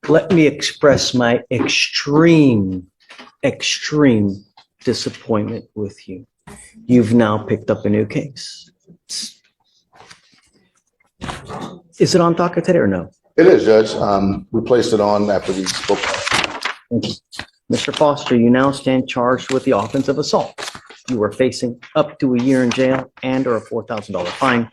let me express my extreme disappointment with you. You've now picked up a new case. Is it on docket today or no? It is, Judge. We placed it on after we spoke. Thank you. Mr. Foster, you now stand charged with the offense of assault. You are facing up to a year in jail and or a $4,000 fine.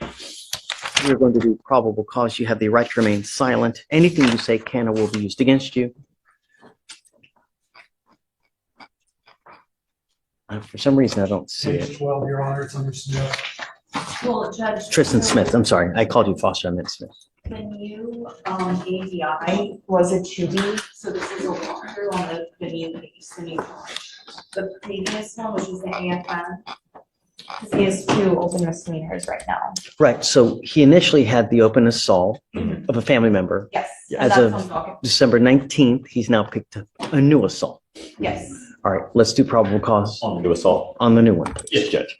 You're going to do probable cause. You have the right to remain silent. Anything you say can or will be used against you. For some reason, I don't see it. 12, Your Honor, it's under Smith. Well, Judge. Tristan Smith. I'm sorry. I called you Foster. I meant Smith. When you, ADI was a 2B, so this is a walkthrough on the new case, the new charge. The previous one, which is the AFM, he has 2 open misdemeanors right now. Right. So he initially had the open assault of a family member. Yes. As of December 19th, he's now picked up a new assault. Yes. All right. Let's do probable cause On the new assault. on the new one. Yes, Judge.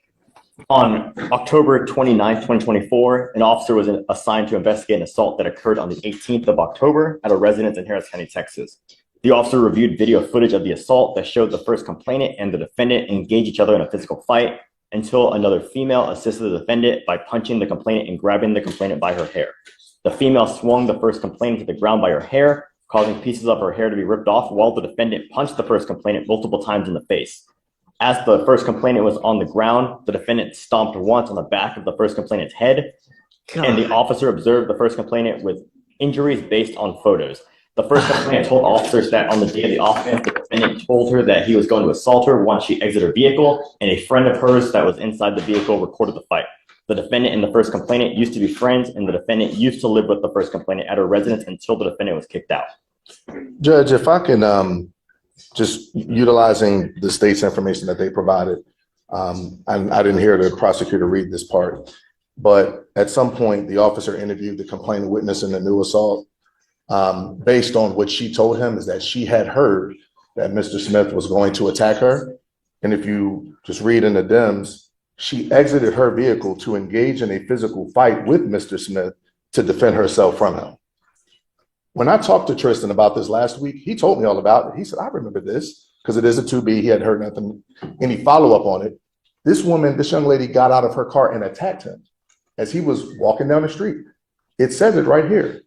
On October 29th, 2024, an officer was assigned to investigate an assault that occurred on the 18th of October at a residence in Harris County, Texas. The officer reviewed video footage of the assault that showed the first complainant and the defendant engage each other in a physical fight until another female assisted the defendant by punching the complainant and grabbing the complainant by her hair. The female swung the first complainant to the ground by her hair, causing pieces of her hair to be ripped off while the defendant punched the first complainant multiple times in the face. As the first complainant was on the ground, the defendant stomped once on the back of the first complainant's head, and the officer observed the first complainant with injuries based on photos. The first complainant told officers that on the day of the offense, the defendant told her that he was going to assault her once she exited her vehicle, and a friend of hers that was inside the vehicle recorded the fight. The defendant and the first complainant used to be friends, and the defendant used to live with the first complainant at her residence until the defendant was kicked out. Judge, if I can, just utilizing the state's information that they provided, and I didn't hear the prosecutor read this part, but at some point the officer interviewed the complaining witness in the new assault. Based on what she told him is that she had heard that Mr. Smith was going to attack her. And if you just read in the DIMS, she exited her vehicle to engage in a physical fight with Mr. Smith to defend herself from him. When I talked to Tristan about this last week, he told me all about it. He said, I remember this because it is a 2B. He hadn't heard nothing, any follow-up on it. This woman, this young lady got out of her car and attacked him as he was walking down the street. It says it right here.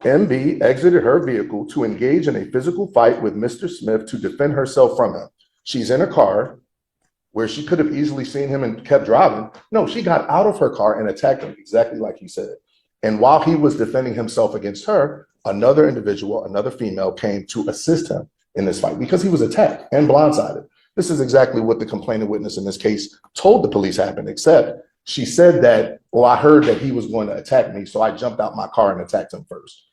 MB exited her vehicle to engage in a physical fight with Mr. Smith to defend herself from him. She's in a car where she could have easily seen him and kept driving. No, she got out of her car and attacked him exactly like he said. And while he was defending himself against her, another individual, another female came to assist him in this fight because he was attacked and blindsided. This is exactly what the complaining witness in this case told the police happened, except she said that, well, I heard that he was going to attack me, so I jumped out my car and attacked him first.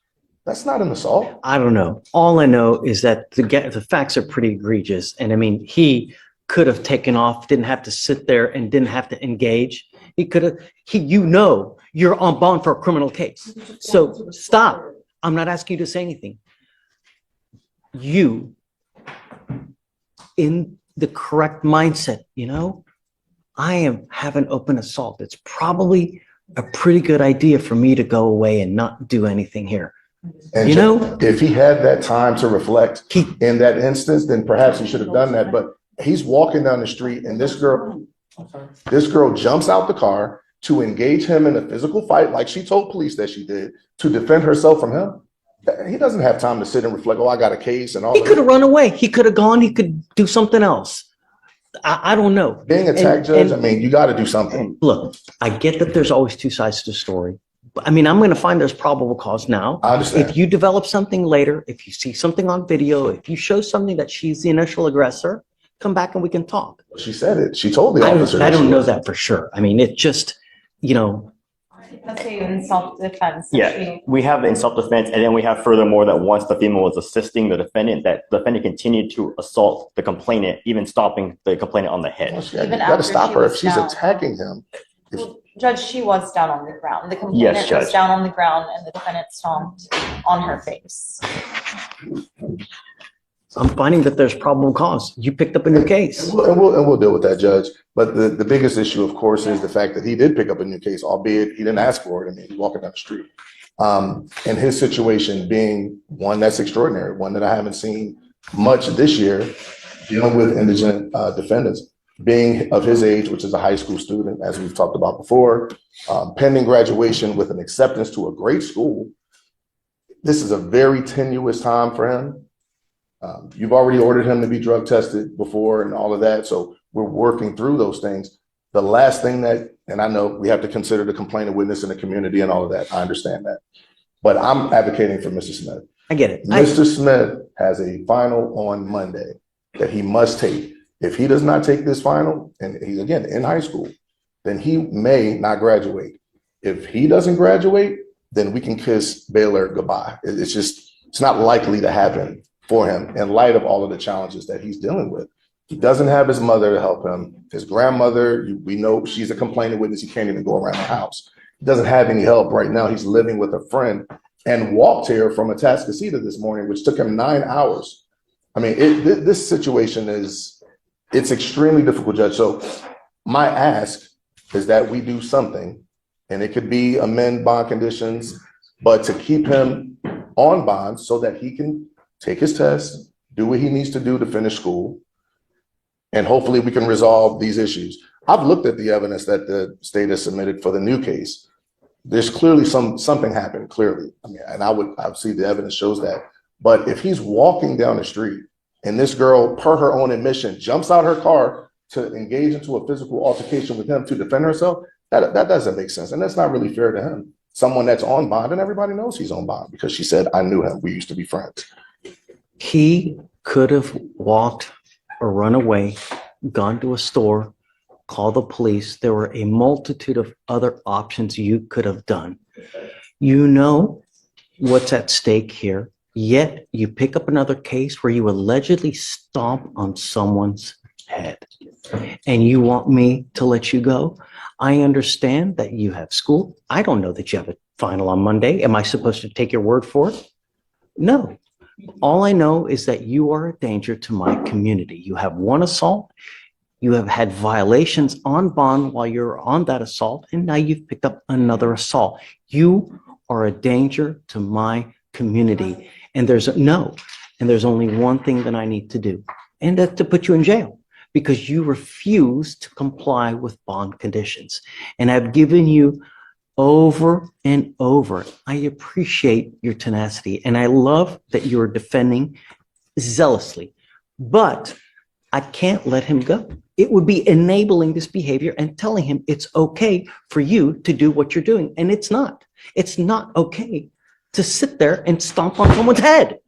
That's not an assault. I don't know. All I know is that the facts are pretty egregious. And I mean, he could have taken off, didn't have to sit there and didn't have to engage. He could have, you're on bond for a criminal case. So stop. I'm not asking you to say anything. You, in the correct mindset, I have an open assault. It's probably a pretty good idea for me to go away and not do anything here. And if he had that time to reflect in that instance, then perhaps he should have done that. But he's walking down the street and this girl jumps out the car to engage him in a physical fight, like she told police that she did, to defend herself from him. He doesn't have time to sit and reflect, oh, I got a case and all. He could have run away. He could have gone. He could do something else. I don't know. Being attacked, Judge, I mean, you got to do something. Look, I get that there's always two sides to the story. But I mean, I'm going to find there's probable cause now. I understand. If you develop something later, if you see something on video, if you show something that she's the initial aggressor, come back and we can talk. She said it. She told the officer. I don't know that for sure. I mean, it just, Let's say in self-defense. Yeah, we have in self-defense, and then we have furthermore that once the female was assisting the defendant, that the defendant continued to assault the complainant, even stopping the complainant on the head. Well, you got to stop her if she's attacking him. Well, Judge, she was down on the ground. The complainant was down on the ground and the defendant stomped on her face. I'm finding that there's probable cause. You picked up a new case. And we'll deal with that, Judge. But the biggest issue, of course, is the fact that he did pick up a new case, albeit he didn't ask for it. I mean, he's walking down the street. And his situation being one that's extraordinary, one that I haven't seen much this year, dealing with indigent defendants, being of his age, which is a high school student, as we've talked about before, pending graduation with an acceptance to a great school. This is a very tenuous time for him. You've already ordered him to be drug tested before and all of that. So we're working through those things. The last thing that, and I know we have to consider the complainant witness in the community and all of that. I understand that. But I'm advocating for Mr. Smith. I get it. Mr. Smith has a final on Monday that he must take. If he does not take this final, and he's again in high school, then he may not graduate. If he doesn't graduate, then we can kiss Baylor goodbye. It's not likely to happen for him in light of all of the challenges that he's dealing with. He doesn't have his mother to help him. His grandmother, we know she's a complaining witness. He can't even go around the house. He doesn't have any help right now. He's living with a friend and walked here from Atascocita this morning, which took him 9 hours. I mean, this situation it's extremely difficult, Judge. So my ask is that we do something, and it could be amend bond conditions, but to keep him on bond so that he can take his test, do what he needs to do to finish school, and hopefully we can resolve these issues. I've looked at the evidence that the state has submitted for the new case. There's clearly something happened, clearly. I mean, and I see the evidence shows that. But if he's walking down the street and this girl, per her own admission, jumps out her car to engage into a physical altercation with him to defend herself, that doesn't make sense. And that's not really fair to him. Someone that's on bond, and everybody knows he's on bond because she said, I knew him. We used to be friends. He could have walked or run away, gone to a store, called the police. There were a multitude of other options you could have done. You know what's at stake here, yet you pick up another case where you allegedly stomp on someone's head. And you want me to let you go? I understand that you have school. I don't know that you have a final on Monday. Am I supposed to take your word for it? No. All I know is that you are a danger to my community. You have one assault. You have had violations on bond while you're on that assault, and now you've picked up another assault. You are a danger to my community. And there's only one thing that I need to do, and that's to put you in jail because you refuse to comply with bond conditions. And I've given you over and over. I appreciate your tenacity, and I love that you're defending zealously, but I can't let him go. It would be enabling this behavior and telling him it's okay for you to do what you're doing. And it's not. It's not okay to sit there and stomp on someone's head.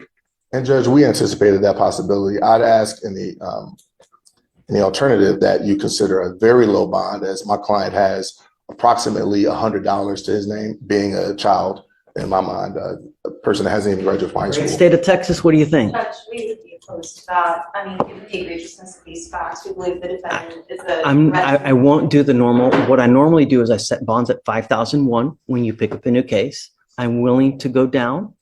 And Judge, we anticipated that possibility. I'd ask in the alternative that you consider a very low bond, as my client has approximately $100 to his name, being a child, in my mind, a person that hasn't even graduated from high school. State of Texas, what do you think? Judge, we would be opposed to that. I mean, given the egregiousness of these facts, we believe the defendant is I won't do the normal. What I normally do is I set bonds at 5,001 when you pick up a new case. I'm willing to go down.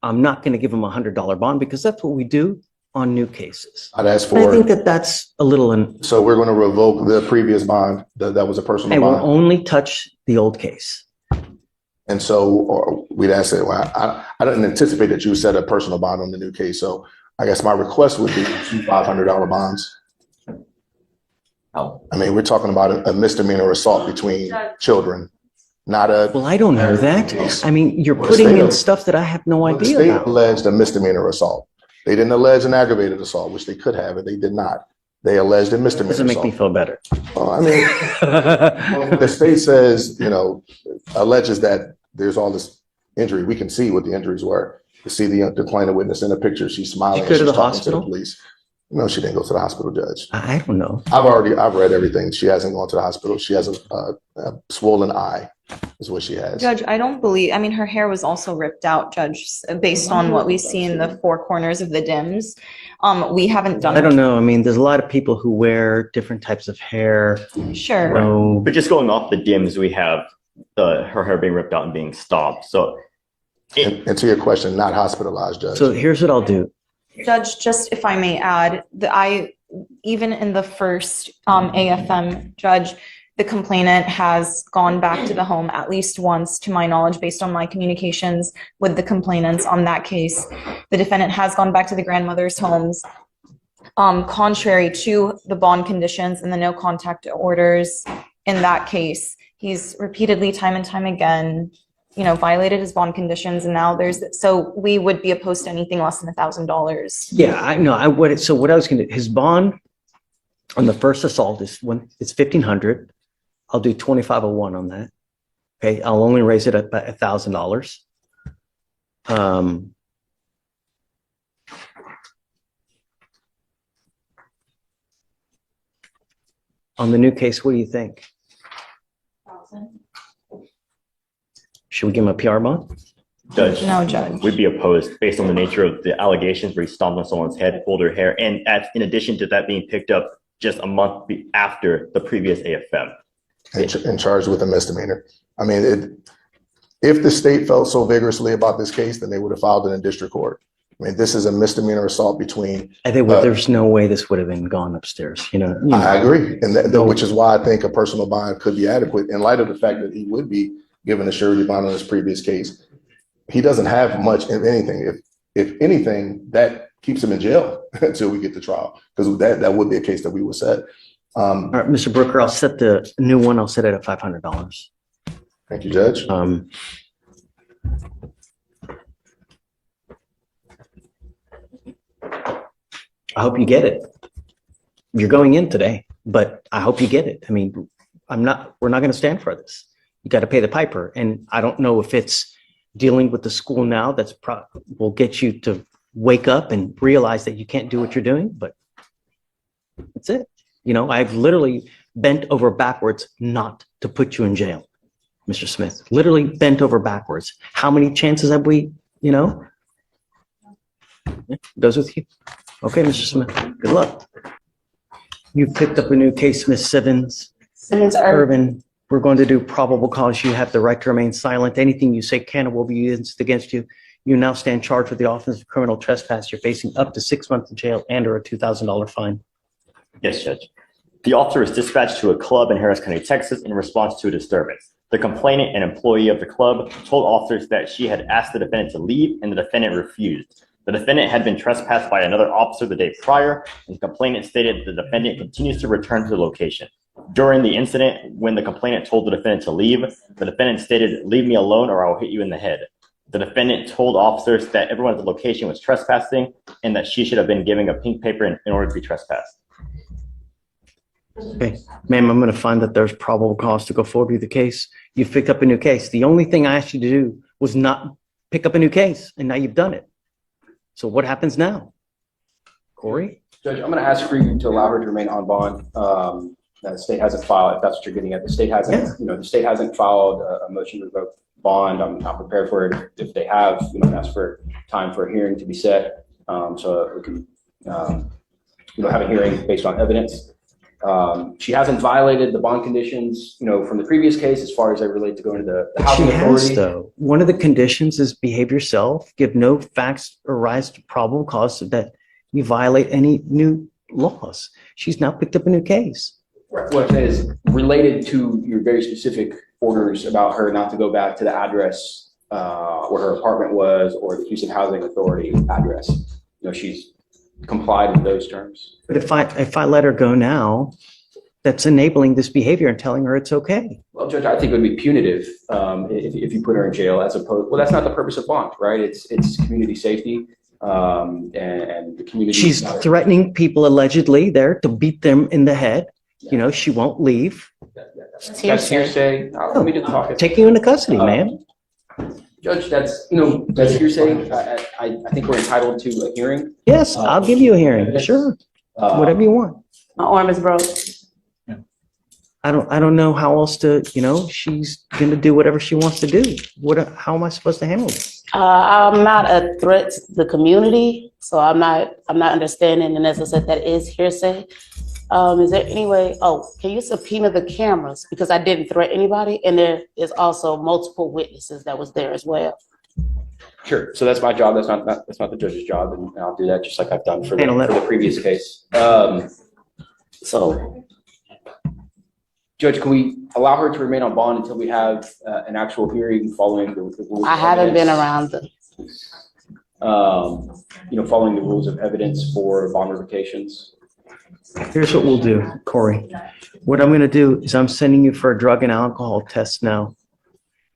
I'm not going to give them $100 bond because that's what we do on new cases. I'd ask And I for, think that's a little. so we're going to revoke the previous bond, that was a personal I will bond. only touch the old case. And so we'd ask that, well, I didn't anticipate that you would set a personal bond on the new case. So I guess my request would be two $500 bonds. Oh. I mean, we're talking about a misdemeanor assault between children, not a. Well, I don't know that. I mean, you're Well, putting the in state- stuff that I have no The idea state about. alleged a misdemeanor assault. They didn't allege an aggravated assault, which they could have, and they did not. They alleged a misdemeanor Doesn't make me assault. feel better. Well, I mean, when the state says, alleges that there's all this injury, we can see what the injuries were. You see the complainant witness in the picture, she's smiling. Did you go to and she's the talking hospital? the police. No, she didn't go to the hospital, Judge. I don't know. I've read everything. She hasn't gone to the hospital. She has a swollen eye is what she has. Judge, I don't believe, I mean, her hair was also ripped out, Judge, based on what we see in the four corners of the dims. We haven't done. I don't know. I mean, there's a lot of people who wear different types of hair. Sure. So But just going off the dims, we have her hair being ripped out and being stopped. So And to your question, not hospitalized, Judge. So here's what I'll do. Judge, just if I may add, even in the first AFM, Judge, the complainant has gone back to the home at least once, to my knowledge, based on my communications with the complainants on that case. The defendant has gone back to the grandmother's homes, contrary to the bond conditions and the no contact orders. In that case, he's repeatedly, time and time again, violated his bond conditions, and now so we would be opposed to anything less than $1,000. Yeah, I know. I would. So what I was going to, his bond on the first assault it's $1,500. I'll do 2501 on that. Okay, I'll only raise it at $1,000. On the new case, what do you think? Should we give him a PR bond? Judge. No, Judge. We'd be opposed based on the nature of the allegations where he stomped on someone's head, pulled her hair, and in addition to that being picked up just a month after the previous AFM. And charged with a misdemeanor. I mean, if the state felt so vigorously about this case, then they would have filed it in district court. I mean, this is a misdemeanor assault between. I think there's no way this would have been gone upstairs. I agree, and which is why I think a personal bond could be adequate in light of the fact that he would be given a surety bond on his previous case. He doesn't have much of anything. If anything, that keeps him in jail until we get to trial, because that would be a case that we would set. All right, Mr. Brooker, I'll set the new one. I'll set it at $500. Thank you, Judge. I hope you get it. You're going in today, but I hope you get it. I mean, we're not going to stand for this. You got to pay the piper. And I don't know if it's dealing with the school now will get you to wake up and realize that you can't do what you're doing, but that's it. I've literally bent over backwards not to put you in jail, Mr. Smith. Literally bent over backwards. How many chances have we, Goes with you. Okay, Mr. Smith, good luck. You picked up a new case, Ms. Simmons. Irvin. We're going to do probable cause. You have the right to remain silent. Anything you say can or will be used against you. You now stand charged with the offense of criminal trespass. You're facing up to 6 months in jail and or a $2,000 fine. Yes, Judge. The officer was dispatched to a club in Harris County, Texas, in response to a disturbance. The complainant, an employee of the club, told officers that she had asked the defendant to leave, and the defendant refused. The defendant had been trespassed by another officer the day prior, and the complainant stated the defendant continues to return to the location. During the incident, when the complainant told the defendant to leave, the defendant stated, "Leave me alone or I will hit you in the head." The defendant told officers that everyone at the location was trespassing and that she should have been given a pink paper in order to be trespassed. Okay, ma'am, I'm going to find that there's probable cause to go forward with the case. You've picked up a new case. The only thing I asked you to do was not pick up a new case, and now you've done it. So what happens now? Corey? Judge, I'm going to ask for you to allow her to remain on bond. The state hasn't filed, if that's what you're getting at. The state hasn't, the state hasn't filed a motion to revoke bond. I'm not prepared for it. If they have, ask for time for a hearing to be set, so we can, have a hearing based on evidence. She hasn't violated the bond conditions, from the previous case as far as they relate to going to the housing authority. She has, though. One of the conditions is behave yourself, give no facts or rise to probable cause that you violate any new laws. She's now picked up a new case. Right. What is related to your very specific orders about her not to go back to the address where her apartment was, or the Houston Housing Authority address. She's complied with those terms. But if I let her go now, that's enabling this behavior and telling her it's okay. Well, Judge, I think it would be punitive if you put her in jail, as opposed. Well, that's not the purpose of bond, right? It's community safety and the community. She's threatening people allegedly there to beat them in the head. She won't leave. That's hearsay. Let me do the talking. Take you into custody, ma'am. Judge, that's hearsay. I think we're entitled to a hearing. Yes, I'll give you a hearing. Sure, whatever you want. My arm is broke. I don't know how else to. She's going to do whatever she wants to do. How am I supposed to handle it? I'm not a threat to the community, so I'm not understanding. And as I said, that is hearsay. Is there any way? Can you subpoena the cameras, because I didn't threaten anybody, and there is also multiple witnesses that was there as well. Sure. So that's my job. That's not the judge's job, and I'll do that just like I've done for the previous case. So Judge, can we allow her to remain on bond until we have an actual hearing following the rules? I of haven't been evidence? around the, Following the rules of evidence for bond revocations. Here's what we'll do, Corey. What I'm going to do is I'm sending you for a drug and alcohol test now.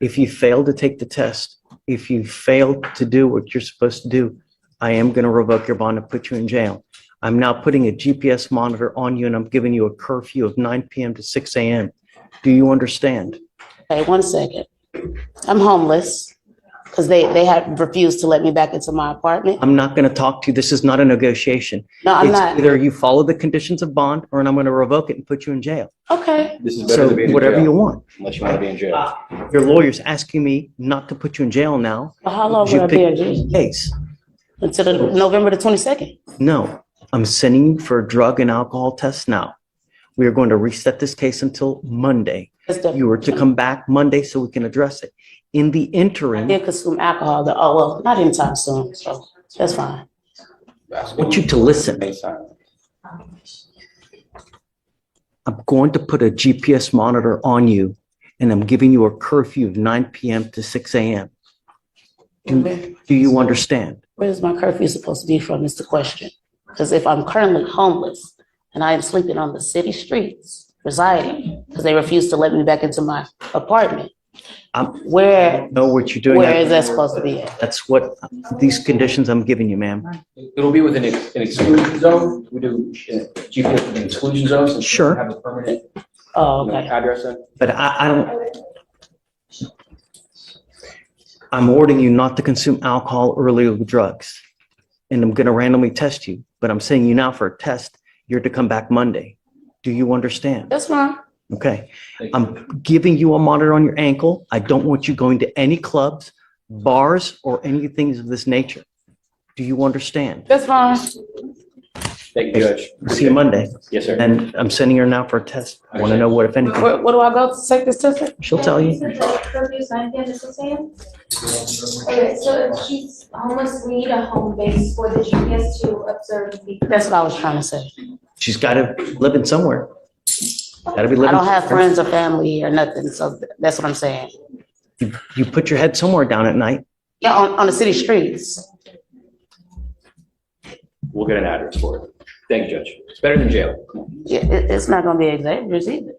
If you fail to take the test, if you fail to do what you're supposed to do, I am going to revoke your bond and put you in jail. I'm now putting a GPS monitor on you and I'm giving you a curfew of 9 p.m. to 6 a.m. Do you understand? okay, 1 second. I'm homeless because they have refused to let me back into my apartment. I'm not going to talk to you. This is not a negotiation. No, I'm It's not. either you follow the conditions of bond or I'm going to revoke it and put you in jail. Okay, This is better So than being in whatever you jail, want. unless you want to be in jail. Your lawyer's asking me not to put you in jail now. but how long You will I be in pick jail? case. Until the November the 22nd? No, I'm sending you for a drug and alcohol test now. We are going to reset this case until Monday. You are to come back Monday so we can address it. In the I interim, did consume alcohol, oh, well, not anytime soon, so that's fine. I want you to listen. I'm going to put a GPS monitor on you and I'm giving you a curfew of 9 p.m. to 6 a.m. Do you understand? Where is my curfew supposed to be from is the question. Because if I'm currently homeless and I am sleeping on the city streets, residing, because they refuse to let me back into my apartment, where Know what you're doing? is that supposed to be at? That's what these conditions I'm giving you, ma'am. It'll be within an exclusion zone. We do GPS within exclusion zones. since we Sure. Have a permanent Oh, okay. address in. But I don't. I'm ordering you not to consume alcohol or illegal drugs. And I'm going to randomly test you. But I'm saying you now for a test, you're to come back Monday. Do you understand? That's fine. Okay. I'm giving you a monitor on your ankle. I don't want you going to any clubs, bars, or anything of this nature. Do you understand? That's fine. Thank you, Judge. See you Monday. Yes, sir. And I'm sending her now for a test. I want to know what, if anything, Where do I go to take this test? she'll tell you. Curfew's 9 p.m. to 6 a.m.? Okay, so if she's homeless, we need a home base for the GPS to observe the. That's what I was trying to say. She's got to live in somewhere. Got to be I living. don't have friends or family or nothing, so that's what I'm saying. You put your head somewhere down at night. Yeah, on the city streets. We'll get an address for it. Thank you, Judge. It's better than jail. Yeah, it's not gonna be exaggerated either.